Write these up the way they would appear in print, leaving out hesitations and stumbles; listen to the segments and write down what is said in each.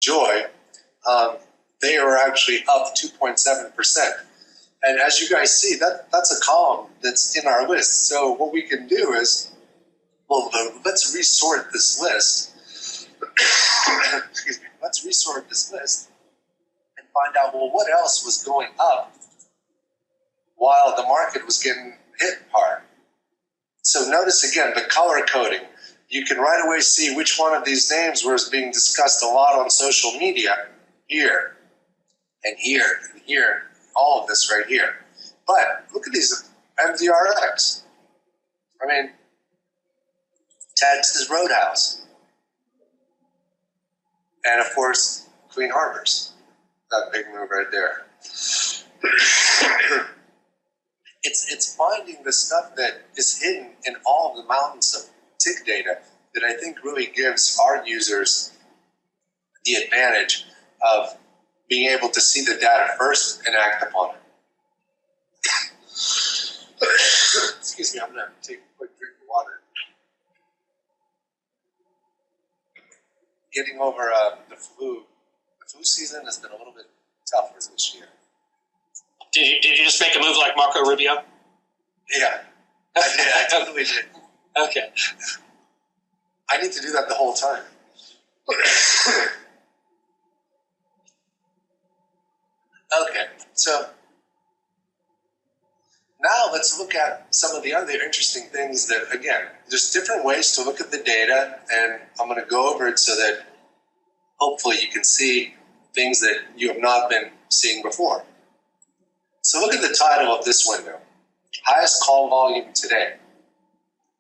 Joy, they are actually up 2.7%. And as you guys see, that's a column that's in our list. So what we can do is, well, let's resort this list. Excuse me. Let's resort this list and find out, well, what else was going up while the market was getting hit hard. So notice again the color coding. You can right away see which one of these names was being discussed a lot on social media. Here, and here, and here, all of this right here. But look at these MDRX. I mean, Texas Roadhouse. And of course, Clean Harbors. That big move right there. It's finding the stuff that is hidden in all of the mountains of tick data that I think really gives our users the advantage of being able to see the data first and act upon it. Excuse me, I'm going to take a quick drink of water. Getting over the flu season has been a little bit tougher this year. Did you just make a move like Marco Rubio? Yeah, I did. I totally did. Okay. I need to do that the whole time. Okay, so now let's look at some of the other interesting things that, again, there's different ways to look at the data, and I'm going to go over it so that hopefully you can see things that you have not been seeing before. So look at the title of this window, highest call volume today.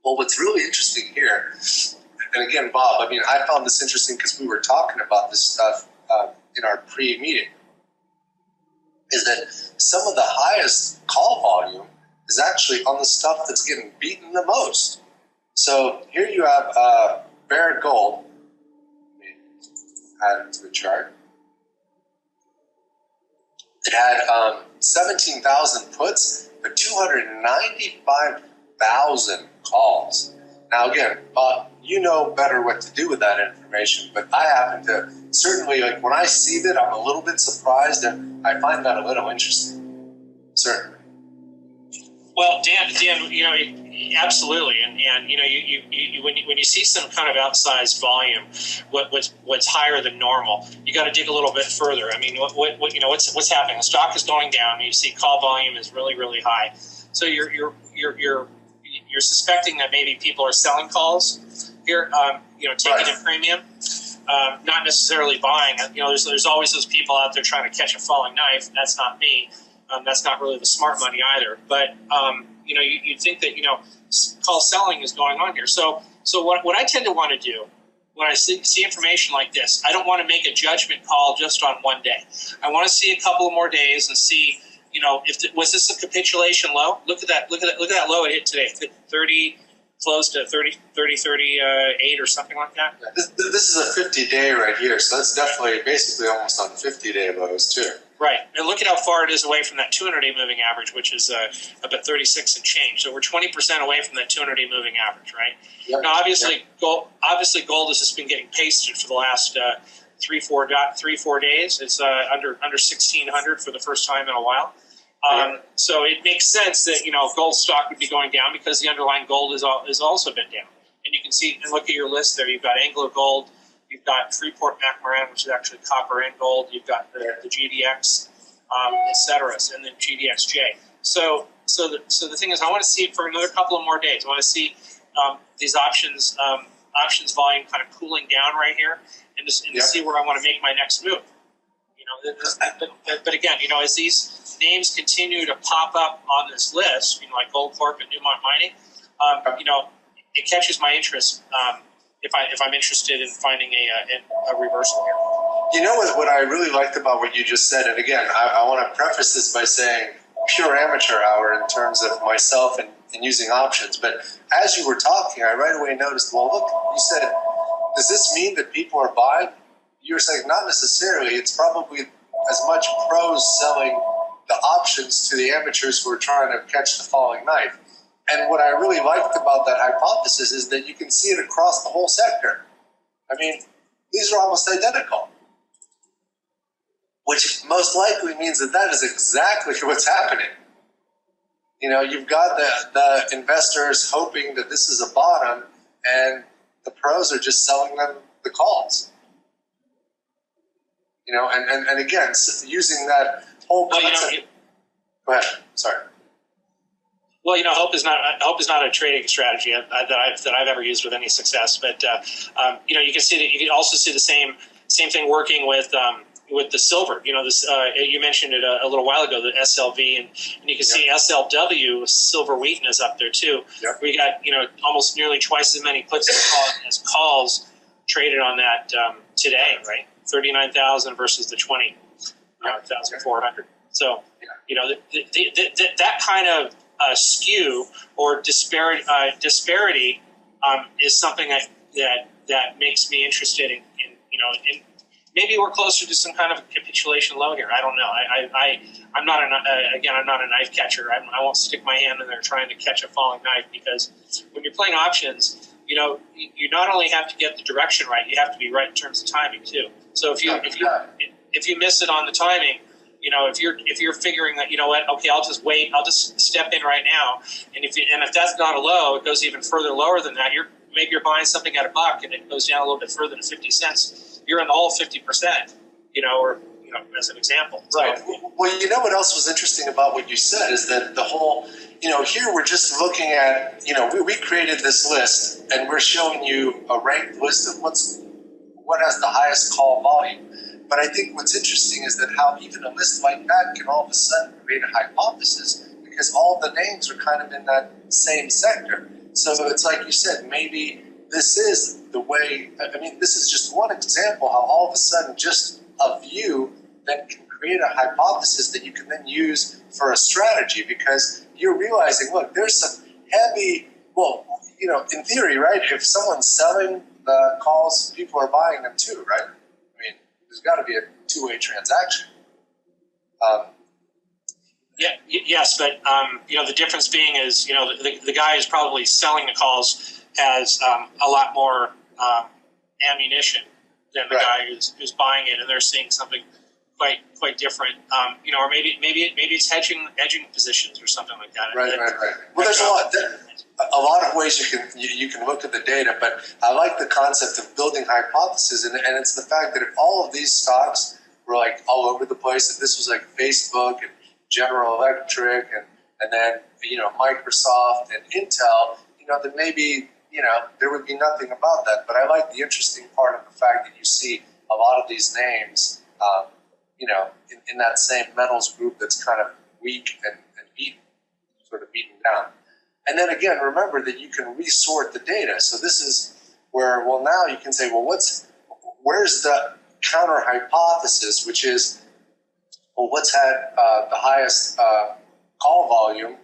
Well, what's really interesting here, and again, Bob, I mean, I found this interesting because we were talking about this stuff in our pre-meeting, is that some of the highest call volume is actually on the stuff that's getting beaten the most. So here you have Barrett Gold. Let me add it to the chart. It had 17,000 puts, but 295,000 calls. Now again, Bob, you know better what to do with that information, but I happen to certainly, like, when I see that, I'm a little bit surprised, and I find that a little interesting. Certainly. Well, Dan, you know, absolutely, and you know, you when you see some kind of outsized volume, what's higher than normal, you got to dig a little bit further. I mean, what you know, what's happening? The stock is going down. You see call volume is really high, so you're suspecting that maybe people are selling calls here, you know, taking a premium, not necessarily buying. You know, there's always those people out there trying to catch a falling knife. That's not me. That's not really the smart money either. But you know, you'd think that, you know, call selling is going on here. So what I tend to want to do when I see information like this, I don't want to make a judgment call just on one day. I want to see a couple of more days and see, you know, was this a capitulation low? Look at that low it hit today. 30, close to 38 or something like that. Yeah, this is a 50-day right here, so that's definitely basically almost on 50-day lows too. Right, and look at how far it is away from that 200-day moving average, which is about 36 and change. So we're 20% away from that 200-day moving average, right? Yep. Now, obviously, gold has just been getting pasted for the last 3-4 days. It's under 1,600 for the first time in a while. So it makes sense that, you know, gold stock would be going down because the underlying gold is also been down. And you can see and look at your list there. You've got Anglo Gold, you've got Freeport-McMoran, which is actually copper and gold. You've got the GDX, et cetera, and then GDXJ. So the thing is, I want to see it for another couple of more days. I want to see these options volume kind of cooling down right here, and to see where I want to make my next move. You know, but again, you know, as these names continue to pop up on this list, you know, like Goldcorp and Newmont Mining, you know, it catches my interest if I'm interested in finding a reversal here. You know what I really liked about what you just said, and again, I want to preface this by saying pure amateur hour in terms of myself and using options, but as you were talking, I right away noticed, well, look, you said, does this mean that people are buying? You were saying not necessarily. It's probably as much pros selling the options to the amateurs who are trying to catch the falling knife. And what I really liked about that hypothesis is that you can see it across the whole sector. I mean, these are almost identical. most likely means that that is exactly what's happening. You know, you've got the investors hoping that this is a bottom, and the pros are just selling them the calls. You know, and again, using that whole concept. Go ahead. Sorry. Well, you know, hope is not a trading strategy that I've ever used with any success. But you know, you can also see the same thing working with the silver. You know, this you mentioned it a little while ago, the SLV, and you can see SLW, silver weakness, up there too. Yep. We got, you know, almost nearly twice as many puts as calls traded on that today, right? 39,000 versus the 20,400. So, you know, that kind of skew or disparity is something that makes me interested in you know, in maybe we're closer to some kind of capitulation low here. I don't know. I'm not I'm not a knife catcher. I won't stick my hand in there trying to catch a falling knife, because when you're playing options, you know, you not only have to get the direction right, you have to be right in terms of timing too. So if you miss it on the timing, you know, if you're figuring that, you know what, okay, I'll just wait, I'll just step in right now, and if that's not a low, it goes even further lower than that. Maybe you're buying something at $1 and it goes down a little bit further to 50 cents. You're in the whole 50%, you know, or, you know, as an example. Right. Well, you know what else was interesting about what you said is that the whole, you know, here we're just looking at, you know, we created this list and we're showing you a ranked list of what has the highest call volume. But I think what's interesting is that how even a list like that can all of a sudden create a hypothesis, because all the names are kind of in that same sector. So it's like you said, maybe this is the way. I mean, this is just one example how all of a sudden just a view that can create a hypothesis that you can then use for a strategy, because you're realizing, look, there's some heavy, well, you know, in theory, right, if someone's selling the calls, people are buying them too, right? I mean, there's got to be a two-way transaction. Yes, but you know, the difference being is, you know, the guy who's probably selling the calls has a lot more ammunition than the guy who's buying it, and they're seeing something quite different. You know, or maybe it's hedging positions or something like that. Right. Well, there's a lot of ways you can look at the data, but I like the concept of building hypotheses, and it's the fact that if all of these stocks were like all over the place, if this was like Facebook and General Electric and then, you know, Microsoft and Intel, you know, then maybe, you know, there would be nothing about that. But I like the interesting part of the fact that you see a lot of these names, you know, in that same metals group that's kind of weak and beaten down. And then again, remember that you can resort the data. So this is where, well, now you can say, well, where's the counter hypothesis, which is, well, what's had the highest call volume,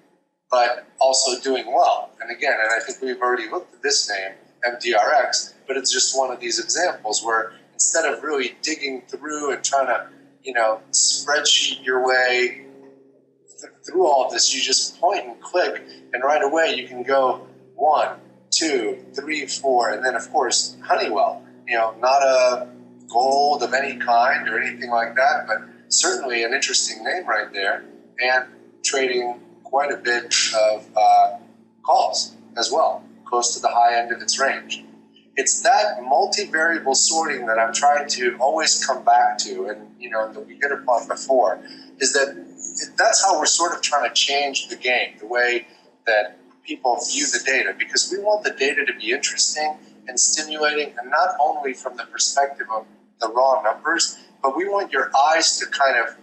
but also doing well? And again, and I think we've already looked at this name, MDRX, but it's just one of these examples where instead of really digging through and trying to, you know, spreadsheet your way through all of this, you just point and click, and right away you can go 1, 2, 3, 4, and then of course Honeywell. You know, not a gold of any kind or anything like that, but certainly an interesting name right there, and trading quite a bit of calls as well, close to the high end of its range. It's that multivariable sorting that I'm trying to always come back to, and you know, that we hit upon before, is that that's how we're sort of trying to change the game, the way that people view the data, because we want the data to be interesting and stimulating, and not only from the perspective of the raw numbers, but we want your eyes to kind of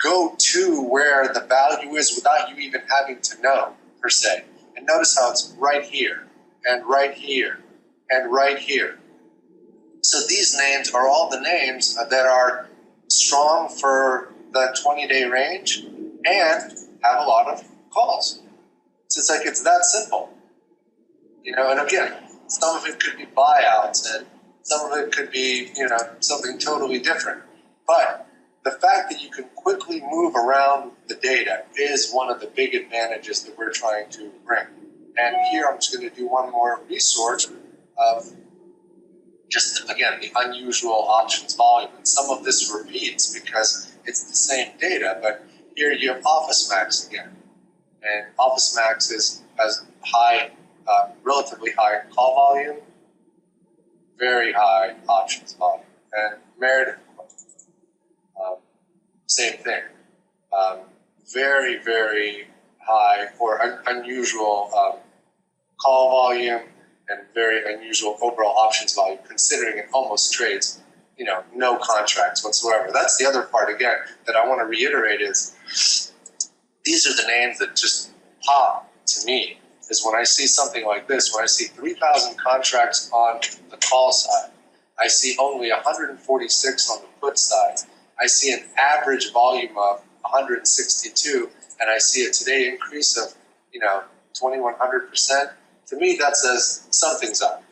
go to where the value is without you even having to know, per se. And notice how it's right here, and right here, and right here. So these names are all the names that are strong for the 20-day range and have a lot of calls. So it's like, it's that simple. You know, and again, some of it could be buyouts, and some of it could be, you know, something totally different. But the fact that you can quickly move around the data is one of the big advantages that we're trying to bring. And here I'm just going to do one more resort of just, again, the unusual options volume. And some of this repeats because it's the same data, but here you have Office Max again. And Office Max has high, relatively high call volume, very high options volume. And Meredith, same thing. Very, very high or unusual call volume and very unusual overall options volume, considering it almost trades, no contracts whatsoever. That's the other part, again, that I want to reiterate is these are the names that just pop to me, is when I see something like this, when I see 3,000 contracts on the call side, I see only 146 on the put side, I see an average volume of 162, and I see a today increase of, 2,100%. To me, that says something's up.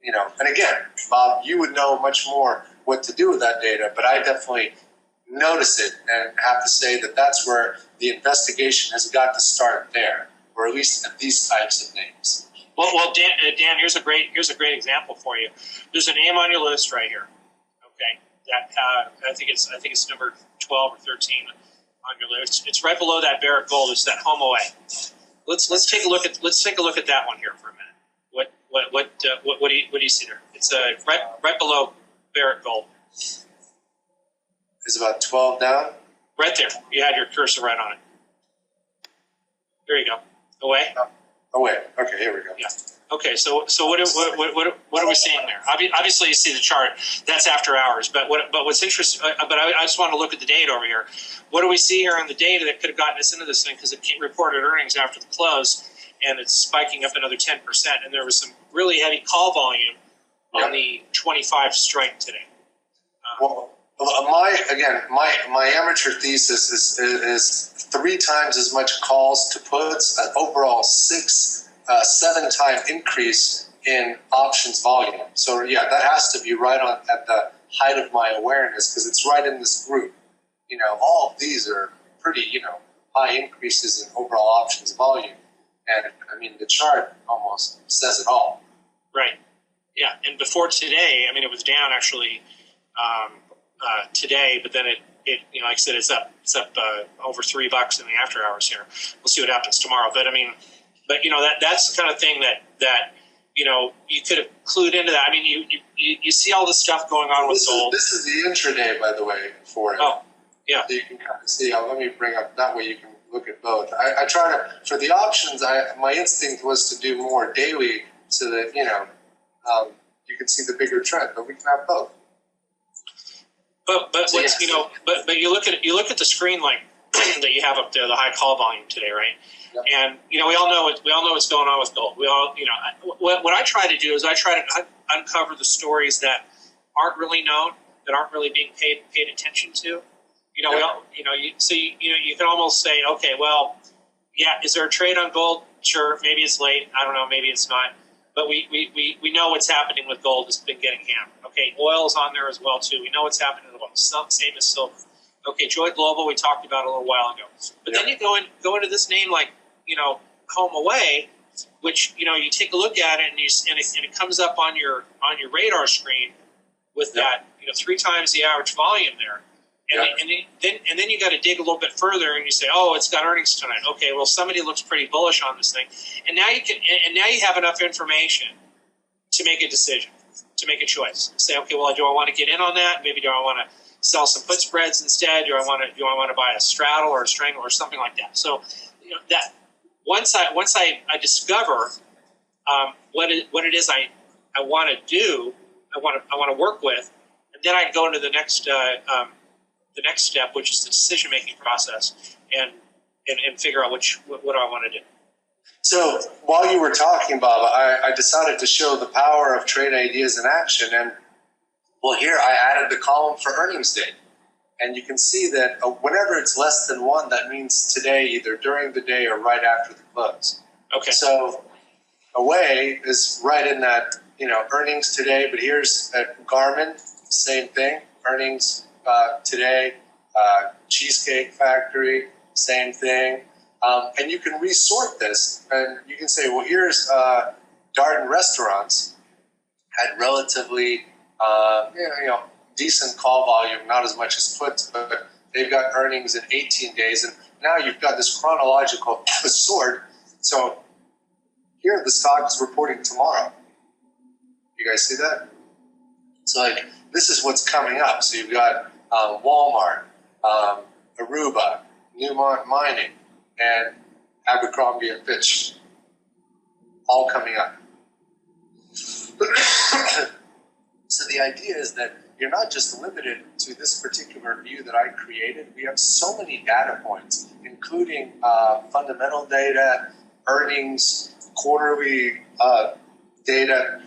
And again, Bob, you would know much more what to do with that data, but I definitely notice it and have to say that that's where the investigation has got to start there, or at least at these types of names. Well, Dan, here's a great example for you. There's a name on your list right here. Okay, that I think it's number 12 or 13 on your list. It's right below that Barrett Gold. It's that Home Away. Let's take a look at that one here for a minute. What do you see there? It's right below Barrett Gold. Is about 12 down. Right there. You had your cursor right on it. There you go. Away. Away. Okay, here we go. Yeah. Okay. So what are we seeing there? Obviously, you see the chart. That's after hours. But what's interesting? But I just want to look at the data over here. What do we see here on the data that could have gotten us into this thing? Because it reported earnings after the close, and it's spiking up another 10%. And there was some really heavy call volume on the 25 strike today. My amateur thesis is 3 times as much calls to puts, an overall 7-time increase in options volume. So yeah, that has to be right on at the height of my awareness, because it's right in this group. All of these are pretty, high increases in overall options volume. And I mean, the chart almost says it all. Right. Yeah. And before today, I mean, it was down actually today, but then it like I said, it's up over $3 in the after hours here. We'll see what happens tomorrow. But I mean, that's the kind of thing that you could have clued into that. I mean, you see all this stuff going on with gold. This is the intraday, by the way, for it. Oh, yeah. So you can kind of see. Let me bring up that way you can look at both. I try to, for the options, my instinct was to do more daily so that you can see the bigger trend, but we can have both. But you look at the screen like that you have up there, the high call volume today, right? Yep. And we all know what's going on with gold. We all what I try to do is I try to uncover the stories that aren't really known, that aren't really being paid attention to. You can almost say, okay, well, yeah, is there a trade on gold? Sure, maybe it's late. I don't know, maybe it's not. But we know what's happening with gold. It's been getting hammered. Okay, oil is on there as well too. We know what's happening with oil. Same as silver. Okay, Joy Global we talked about a little while ago. But then you go into this name like Home Away, which you take a look at it and it comes up on your radar screen with that 3 times the average volume there. And then you got to dig a little bit further, and you say, "Oh, it's got earnings tonight." Okay, well, somebody looks pretty bullish on this thing, and now you have enough information to make a decision, to make a choice. Say, okay, well, do I want to get in on that? Maybe do I want to sell some put spreads instead? Do I want to buy a straddle or a strangle or something like that? So, that once I discover what it is I want to do, I want to work with, and then I go into the next step, which is the decision-making process, and figure out what I want to do. So while you were talking, Bob, I decided to show the power of trade ideas in action. And, well, here I added the column for earnings day. And you can see that whenever it's less than 1, that means today, either during the day or right after the close. Okay. So Away is right in that, earnings today. But here's at Garmin, same thing, earnings today, Cheesecake Factory, same thing. And you can resort this, and you can say, well, here's Darden Restaurants had relatively decent call volume, not as much as puts, but they've got earnings in 18 days. And now you've got this chronological sort. So here the stock is reporting tomorrow. You guys see that? So like this is what's coming up. So you've got Walmart, Aruba, Newmont Mining, and Abercrombie and Fitch, all coming up. So the idea is that you're not just limited to this particular view that I created. We have so many data points, including fundamental data, earnings, quarterly data,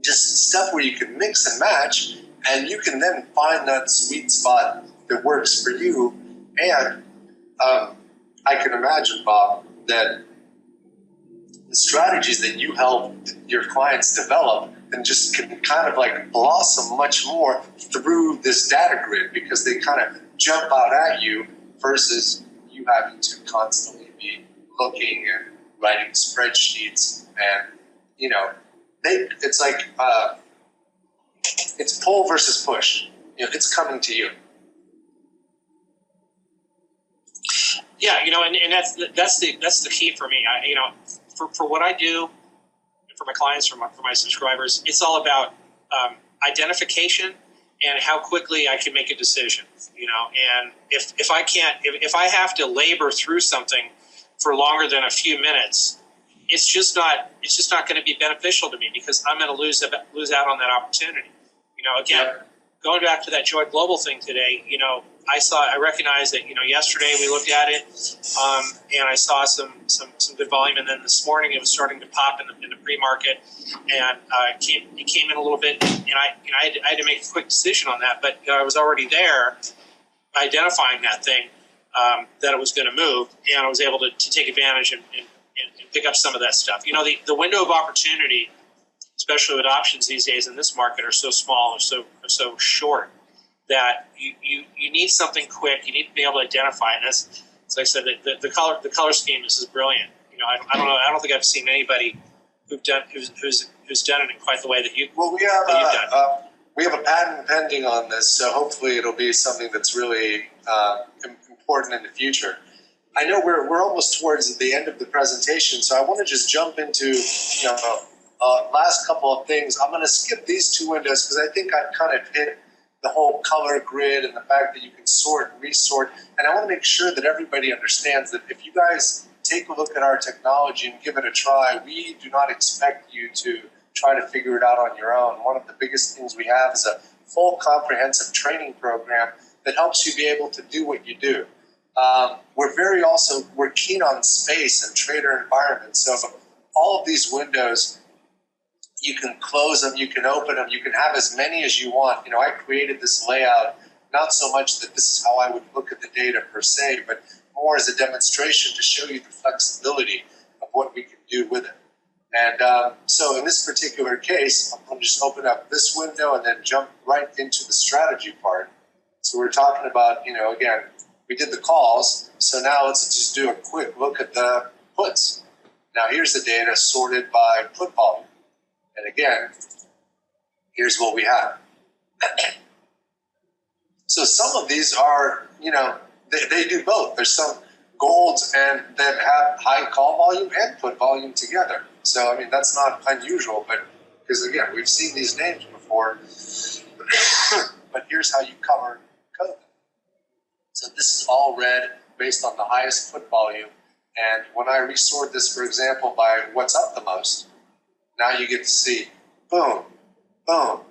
just stuff where you can mix and match, and you can then find that sweet spot that works for you. And I can imagine, Bob, that the strategies that you help your clients develop and just can kind of like blossom much more through this data grid, because they kind of jump out at you versus you having to constantly be looking and writing spreadsheets. And it's like it's pull versus push. It's coming to you. Yeah, and that's the key for me. For what I do, for my clients, for my subscribers, it's all about identification and how quickly I can make a decision. And if I have to labor through something for longer than a few minutes, it's just not going to be beneficial to me, because I'm going to lose out on that opportunity. Again, going back to that Joy Global thing today, I recognized that, yesterday we looked at it, and I saw some good volume, and then this morning it was starting to pop in the pre-market, and it came in a little bit, and I had to make a quick decision on that, but I was already there identifying that thing, that it was going to move, and I was able to take advantage and pick up some of that stuff. The window of opportunity, especially with options these days in this market, are so small, or so short, that you need something quick. You need to be able to identify it. And as I said, the color scheme is brilliant. I don't know. I don't think I've seen anybody who's done it in quite the way that you. Well, we have a patent pending on this, so hopefully it'll be something that's really important in the future. I know we're almost towards the end of the presentation, so I want to just jump into last couple of things. I'm going to skip these two windows because I think I've kind of hit the whole color grid and the fact that you can sort and resort. And I want to make sure that everybody understands that if you guys take a look at our technology and give it a try, we do not expect you to try to figure it out on your own. One of the biggest things we have is a full comprehensive training program that helps you be able to do what you do. We're keen on space and trader environment. So all of these windows, you can close them, you can open them, you can have as many as you want. I created this layout, not so much that this is how I would look at the data per se, but more as a demonstration to show you the flexibility of what we can do with it. And so in this particular case, I'm going to just open up this window and then jump right into the strategy part. So we're talking about, again, we did the calls, so now let's just do a quick look at the puts. Now here's the data sorted by put volume. And again, here's what we have. So some of these are, they do both. There's some golds and that have high call volume and put volume together. So, that's not unusual, but because again, we've seen these names before. But here's how you code them. So this is all red based on the highest put volume. And when I resort this, for example, by what's up the most, now you get to see boom, boom,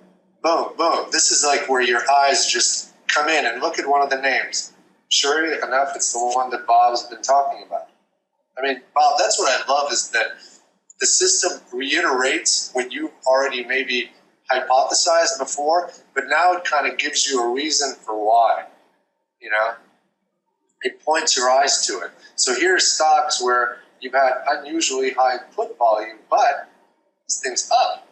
boom, boom. This is like where your eyes just come in and look at one of the names. Sure enough, it's the one that Bob's been talking about. Bob, that's what I love, is that the system reiterates what you already maybe hypothesized before, but now it kind of gives you a reason for why. It points your eyes to it. So here's stocks where you've had unusually high put volume, but this thing's up.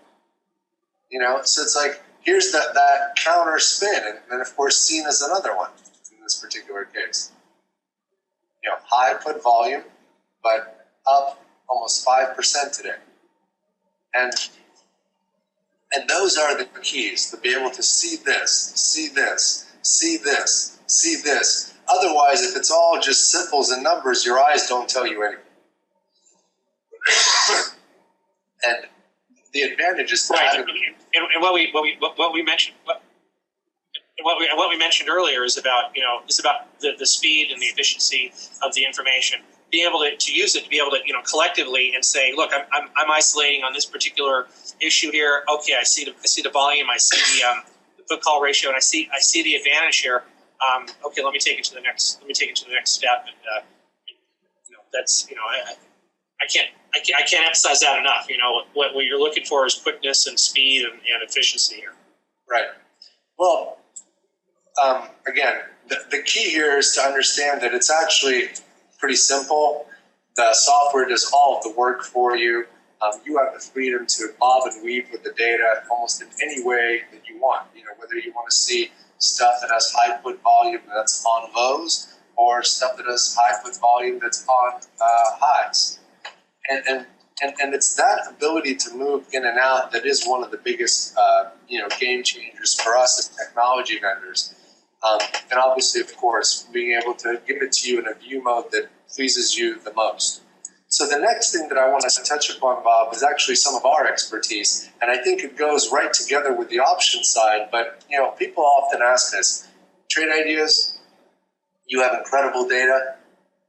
So it's like, here's that counter spin, and then of course seen as another one in this particular case. High put volume, but up almost 5% today. And And those are the keys, to be able to see this, see this, see this, see this. Otherwise, if it's all just symbols and numbers, your eyes don't tell you anything. And the advantage is right. And what we mentioned. What we mentioned earlier is about the speed and the efficiency of the information. Being able to use it to be able to collectively and say, look, I'm isolating on this particular issue here. Okay, I see the volume, I see the put call ratio, and I see the advantage here. Okay, let me take it to the next step. And that's I can't emphasize that enough. What you're looking for is quickness and speed and efficiency here. Right. Well. Again, the key here is to understand that it's actually pretty simple. The software does all of the work for you. You have the freedom to bob and weave with the data almost in any way that you want. Whether you want to see stuff that has high put volume that's on lows, or stuff that has high put volume that's on highs. And it's that ability to move in and out that is one of the biggest game changers for us as technology vendors. And obviously, of course, being able to give it to you in a view mode that pleases you the most. So the next thing that I want to touch upon, Bob, is actually some of our expertise. And I think it goes right together with the option side. But, people often ask us, trade ideas, you have incredible data.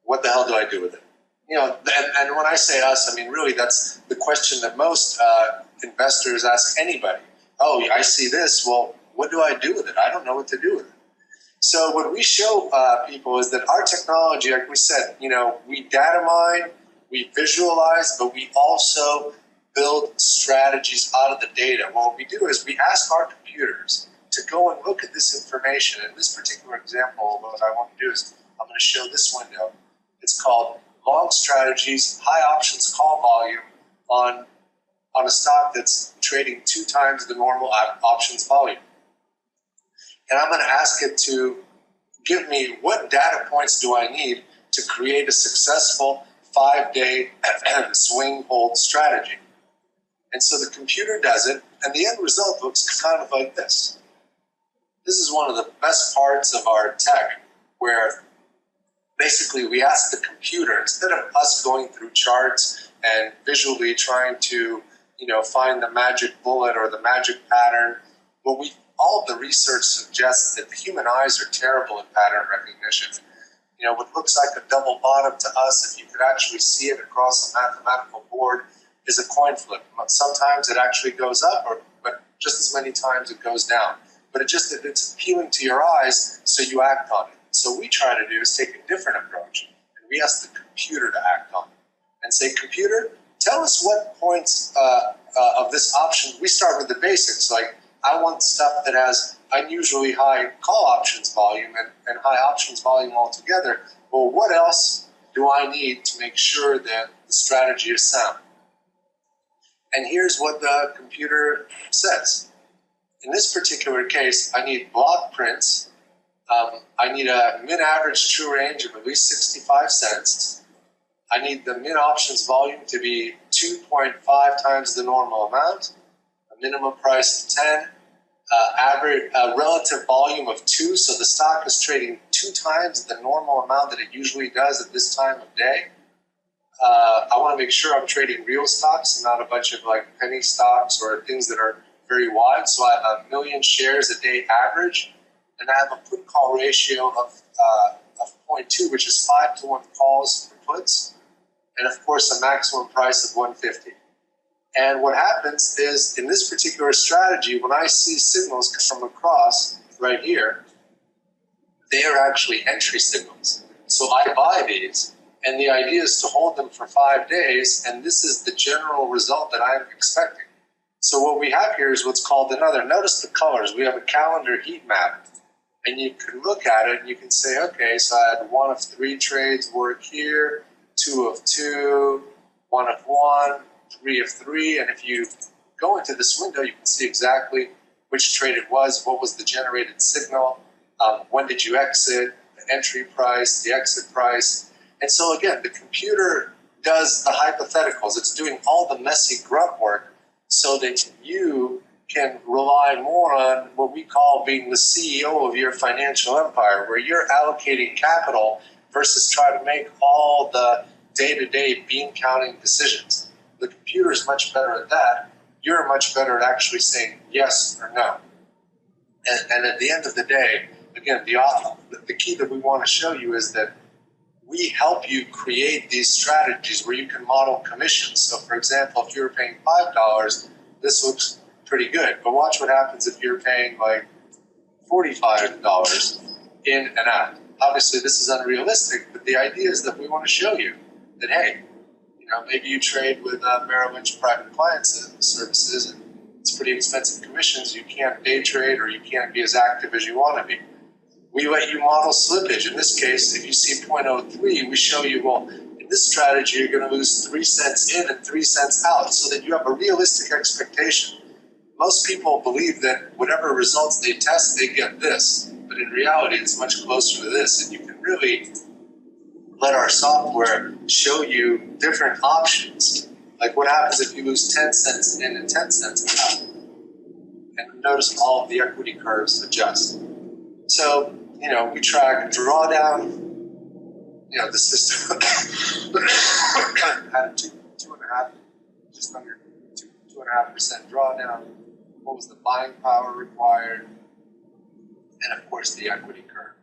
What the hell do I do with it? And when I say us, I mean, really, that's the question that most investors ask anybody. Oh, I see this. Well, what do I do with it? I don't know what to do with it. So what we show people is that our technology, like we said, we data mine, we visualize, but we also build strategies out of the data. What we do is we ask our computers to go and look at this information. In this particular example, what I want to do is I'm going to show this window. It's called long strategies, high options call volume on a stock that's trading 2 times the normal options volume. And I'm going to ask it to give me what data points do I need to create a successful 5-day swing hold strategy. And so the computer does it, and the end result looks kind of like this. This is one of the best parts of our tech, where basically we ask the computer, instead of us going through charts and visually trying to find the magic bullet or the magic pattern, all of the research suggests that the human eyes are terrible in pattern recognition. What looks like a double bottom to us, if you could actually see it across a mathematical board, is a coin flip. Sometimes it actually goes up, but just as many times it goes down. But it's appealing to your eyes, so you act on it. So what we try to do is take a different approach, and we ask the computer to act on it. And say, computer, tell us what points of this option. We start with the basics, like I want stuff that has unusually high call options volume and high options volume altogether. Well, what else do I need to make sure that the strategy is sound? And here's what the computer says. In this particular case, I need block prints. I need a min-average true range of at least 65 cents. I need the min options volume to be 2.5 times the normal amount, a minimum price of 10, average relative volume of 2, so the stock is trading 2 times the normal amount that it usually does at this time of day. I want to make sure I'm trading real stocks and not a bunch of like penny stocks or things that are very wide. So I have 1 million shares a day average, and I have a put call ratio of 0.2, which is 5-to-1 calls for puts, and of course a maximum price of 150. And what happens is, in this particular strategy, when I see signals come across right here, they are actually entry signals. So I buy these, and the idea is to hold them for 5 days, and this is the general result that I'm expecting. So what we have here is what's called another. Notice the colors. We have a calendar heat map, and you can look at it, and you can say, okay, so I had 1 of 3 trades work here, 2 of 2, 1 of 1, 3 of 3, and if you go into this window, you can see exactly which trade it was, what was the generated signal, when did you exit, the entry price, the exit price. And so again, the computer does the hypotheticals. It's doing all the messy grunt work so that you can rely more on what we call being the CEO of your financial empire, where you're allocating capital versus trying to make all the day-to-day bean counting decisions. The computer is much better at that. You're much better at actually saying yes or no. And at the end of the day, again, the key that we want to show you is that we help you create these strategies where you can model commissions. So, for example, if you're paying $5, this looks pretty good. But watch what happens if you're paying like $45 in and out. Obviously, this is unrealistic, but the idea is that we want to show you that, hey, maybe you trade with Merrill Lynch Private Client Services, and it's pretty expensive commissions. You can't day trade or you can't be as active as you want to be. We let you model slippage. In this case, if you see 0.03, we show you, well, in this strategy, you're going to lose 3 cents in and 3 cents out so that you have a realistic expectation. Most people believe that whatever results they test, they get this. But in reality, it's much closer to this. And you can really let our software show you different options. Like what happens if you lose 10 cents in and 10 cents out. And notice all of the equity curves adjust. So, we track drawdown. The system had just under 2.5% drawdown. What was the buying power required? And of course, the equity curve.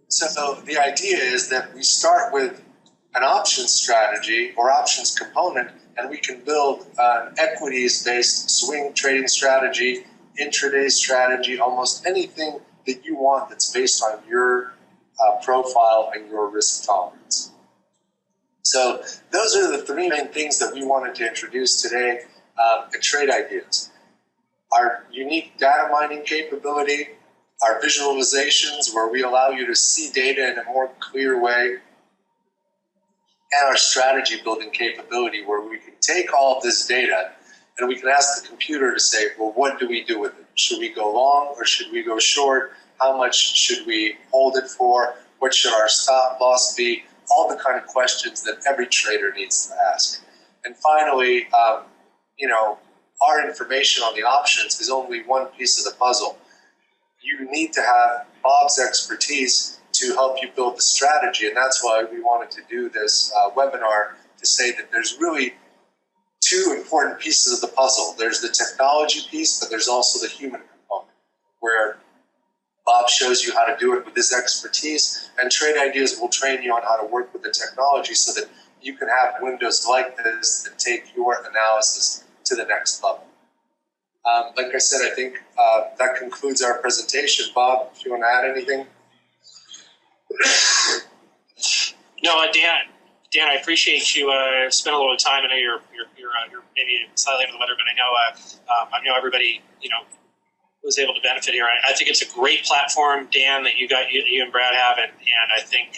So the idea is that we start with an options strategy or options component, and we can build an equities-based swing trading strategy, intraday strategy, almost anything that you want that's based on your profile and your risk tolerance. So those are the 3 main things that we wanted to introduce today at Trade Ideas. Our unique data mining capability, our visualizations where we allow you to see data in a more clear way, and our strategy building capability where we can take all of this data and we can ask the computer to say, well, what do we do with it? Should we go long or should we go short? How much should we hold it for? What should our stop loss be? All the kind of questions that every trader needs to ask. And finally, our information on the options is only one piece of the puzzle. You need to have Bob's expertise to help you build the strategy, and that's why we wanted to do this webinar to say that there's really 2 important pieces of the puzzle. There's the technology piece, but there's also the human component, where Bob shows you how to do it with his expertise, and Trade Ideas will train you on how to work with the technology so that you can have windows like this that take your analysis to the next level. Like I said, I think that concludes our presentation. Bob, if you want to add anything? No, Dan, I appreciate you spent a little time. I know you're maybe slightly under the weather, but I know everybody was able to benefit here. I think it's a great platform, Dan, that you and Brad have, and I think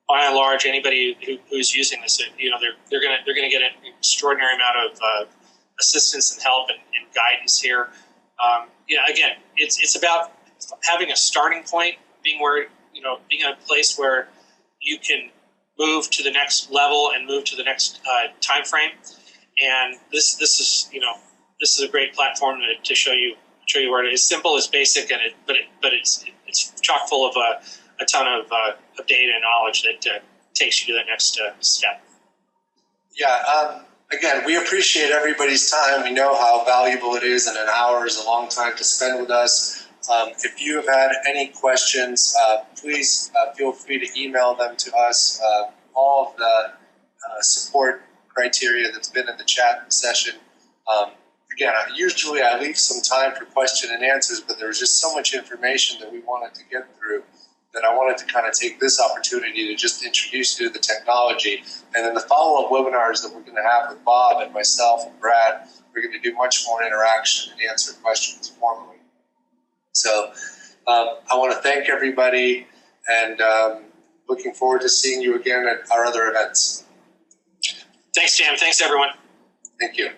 by and large, anybody who's using this, they're gonna get an extraordinary amount of assistance and help and guidance here. Again, it's about having a starting point, being in a place where you can move to the next level and move to the next time frame. And this is a great platform to show you where it is. Simple, it's basic, but it's chock full of a ton of data and knowledge that takes you to that next step. Yeah. Again, we appreciate everybody's time. We know how valuable it is, and an hour is a long time to spend with us. If you have had any questions, please feel free to email them to us. All of the support criteria that's been in the chat session. Again, usually I leave some time for question and answers, but there was just so much information that we wanted to get through that I wanted to kind of take this opportunity to just introduce you to the technology. And then the follow-up webinars that we're going to have with Bob and myself and Brad, we're going to do much more interaction and answer questions formally. So I want to thank everybody, and looking forward to seeing you again at our other events. Thanks, Dan. Thanks, everyone. Thank you.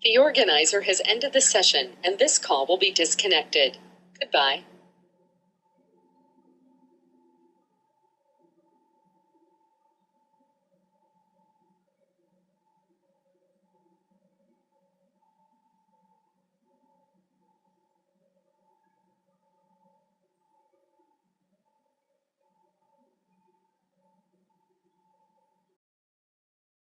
The organizer has ended the session, and this call will be disconnected. Goodbye.